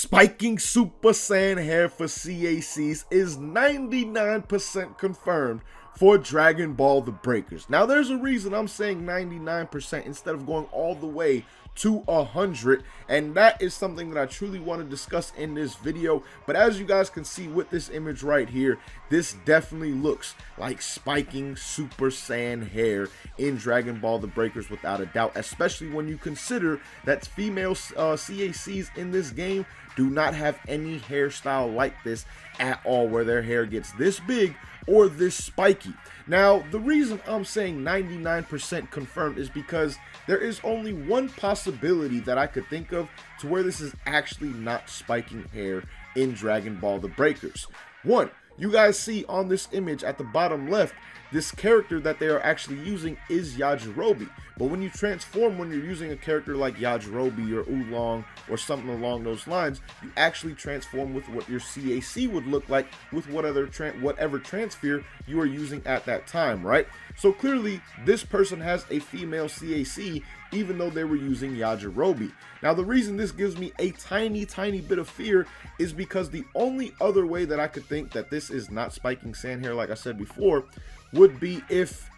Spiking Super Saiyan hair for CaCs is 99% confirmed for Dragon Ball The Breakers. Now there's a reason I'm saying 99% instead of going all the way to 100, and that is something that I truly want to discuss in this video. But as you guys can see with this image right here, this definitely looks like spiking Super Saiyan hair in Dragon Ball The Breakers without a doubt, especially when you consider that female CaCs in this game do not have any hairstyle like this at all, where their hair gets this big or this spiky. Now, the reason I'm saying 99% confirmed is because there is only one possibility that I could think of to where this is actually not spiking hair in Dragon Ball The Breakers. One, you guys see on this image at the bottom left, this character that they are actually using is Yajirobe. But when you transform, when you're using a character like Yajirobe or Oolong or something along those lines, you actually transform with what your CaC would look like with whatever transfer you are using at that time, right? So clearly, this person has a female CaC, even though they were using Yajirobe. Now, the reason this gives me a tiny bit of fear is because the only other way that I could think that this is not spiking sand hair, like I said before, would be if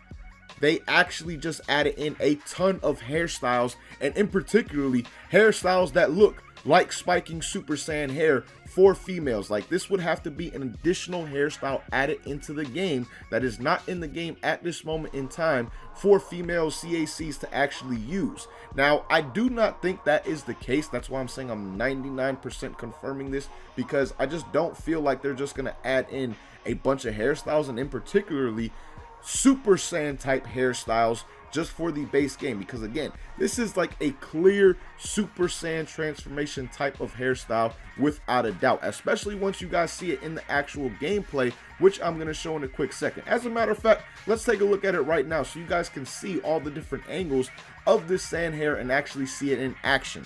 they actually just added in a ton of hairstyles, and in particularly hairstyles that look like spiking Super Saiyan hair for females. Like, this would have to be an additional hairstyle added into the game that is not in the game at this moment in time for female CaCs to actually use. Now, I do not think that is the case. That's why I'm saying I'm 99% confirming this, because I just don't feel like they're just going to add in a bunch of hairstyles, and in particularly Super Saiyan type hairstyles just for the base game, because again, this is like a clear Super Saiyan transformation type of hairstyle without a doubt, especially once you guys see it in the actual gameplay, which I'm going to show in a quick second. As a matter of fact, let's take a look at it right now so you guys can see all the different angles of this Saiyan hair and actually see it in action.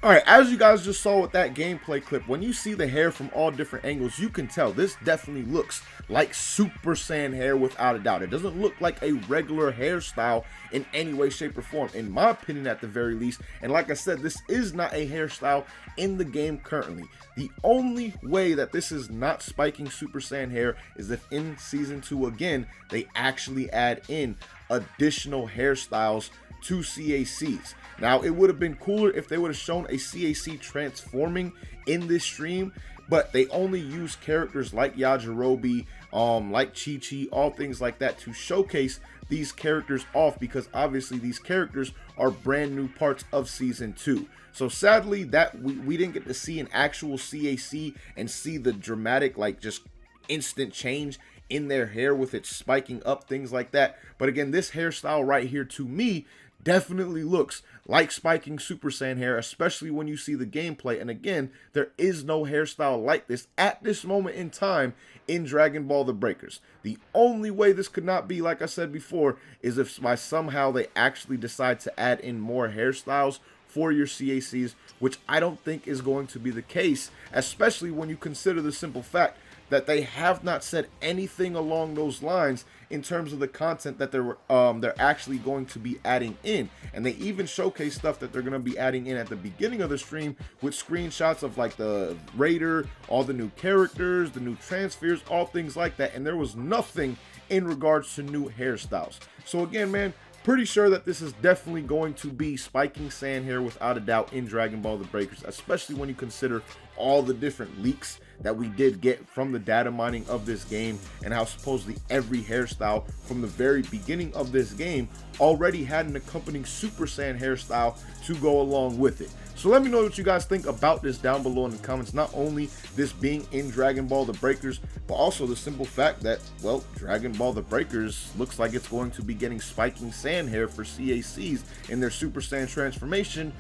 Alright, as you guys just saw with that gameplay clip, when you see the hair from all different angles, you can tell this definitely looks like Super Saiyan hair without a doubt. It doesn't look like a regular hairstyle in any way, shape, or form, in my opinion at the very least. And like I said, this is not a hairstyle in the game currently. The only way that this is not spiking Super Saiyan hair is if in Season 2, again, they actually add in additional hairstyles to CaCs. Now, it would have been cooler if they would have shown a CaC transforming in this stream, but they only use characters like Yajirobe, like Chi-Chi, all things like that to showcase these characters off, because obviously these characters are brand new parts of Season 2. So sadly, that we didn't get to see an actual CaC and see the dramatic, like, just instant change in their hair with it spiking up, things like that. But again, this hairstyle right here to me definitely looks like spiking Super Saiyan hair, especially when you see the gameplay. And again, there is no hairstyle like this at this moment in time in Dragon Ball The Breakers. The only way this could not be, like I said before, is if by somehow they actually decide to add in more hairstyles for your CaCs, which I don't think is going to be the case, especially when you consider the simple fact that they have not said anything along those lines in terms of the content that they're actually going to be adding in. And they even showcase stuff that they're going to be adding in at the beginning of the stream with screenshots of like the Raider, all the new characters, the new transfers, all things like that. And there was nothing in regards to new hairstyles. So again, man, pretty sure that this is definitely going to be spiking Saiyan hair without a doubt in Dragon Ball The Breakers, especially when you consider all the different leaks that we did get from the data mining of this game, and how supposedly every hairstyle from the very beginning of this game already had an accompanying Super Saiyan hairstyle to go along with it. So let me know what you guys think about this down below in the comments. Not only this being in Dragon Ball The Breakers, but also the simple fact that, well, Dragon Ball The Breakers looks like it's going to be getting spiking Saiyan hair for CaCs in their Super Saiyan transformation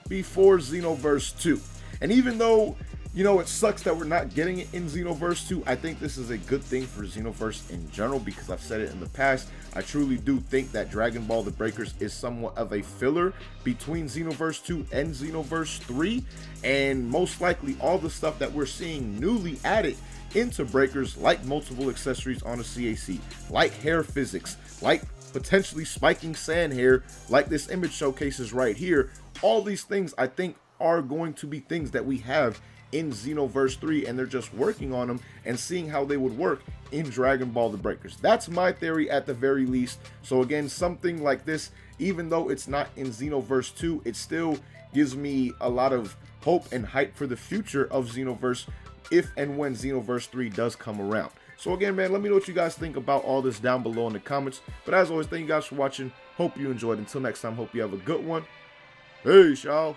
before Xenoverse 2. And even though You know, it sucks that we're not getting it in Xenoverse 2. I think this is a good thing for Xenoverse in general because I've said it in the past. I truly do think that Dragon Ball The Breakers is somewhat of a filler between Xenoverse 2 and Xenoverse 3. And most likely all the stuff that we're seeing newly added into Breakers, like multiple accessories on a CAC, like hair physics, like potentially spiking sand hair, like this image showcases right here, all these things I think are going to be things that we have in Xenoverse 3, and they're just working on them and seeing how they would work in Dragon Ball The Breakers. That's my theory at the very least. So again, something like this, even though it's not in Xenoverse 2, it still gives me a lot of hope and hype for the future of Xenoverse if and when Xenoverse 3 does come around. So again, man, let me know what you guys think about all this down below in the comments. But as always, thank you guys for watching. Hope you enjoyed. Until next time, hope you have a good one. Peace, y'all.